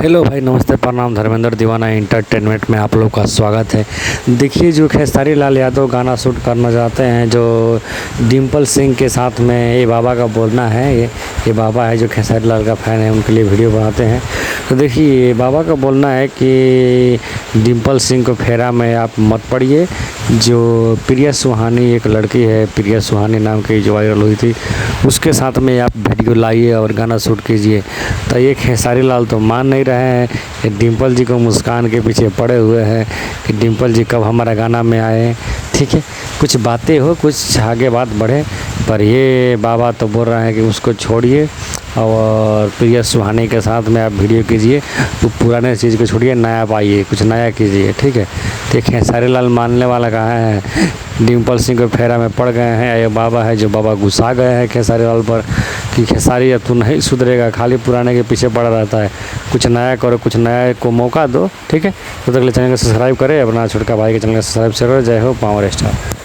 Hello भाई, नमस्ते, प्रणाम। धर्मेंद्र दीवाना एंटरटेनमेंट में आप लोग का स्वागत है। देखिए, जो खेसारी लाल यादव गाना शूट करना चाहते हैं, जो डिम्पल सिंह के साथ में, ये बाबा का बोलना है। ये बाबा है जो खेसारी लाल का फ़ैन है, उनके लिए वीडियो बनाते हैं। तो देखिए, बाबा का बोलना है कि डिम्पल सिंह को फेरा में आप मत पड़िए। जो प्रिया सुहानी, एक लड़की है प्रिया सुहानी नाम की, जो वायरल हुई थी, उसके साथ में आप वीडियो लाइए और गाना शूट कीजिए। तो ये खेसारी लाल तो मान नहीं रहे हैं, ये डिम्पल जी को मुस्कान के पीछे पड़े हुए हैं कि डिम्पल जी कब हमारा गाना में आए। ठीक है, कुछ बातें हो, कुछ आगे बात बढ़े, पर ये बाबा तो बोल रहे हैं कि उसको छोड़िए और प्रिया सुहानी के साथ में आप वीडियो कीजिए। तो पुराने चीज़ को छोड़िए, नया पाइए, कुछ नया कीजिए। ठीक है, तो खेसारी लाल मानने वाला कहाँ है? डिम्पल सिंह को फेरा में पड़ गए हैं। ये बाबा है जो बाबा गुस्सा गए हैं खेसारी लाल पर कि खेसारी अब तू नहीं सुधरेगा, खाली पुराने के पीछे पड़ा रहता है, कुछ नया करो, कुछ नया को मौका दो। ठीक है, तो अगले चैनल को सब्सक्राइब करें, अपना छोटका भाई के चैनल को सब्सक्राइब करो। जय हो पावर स्टार।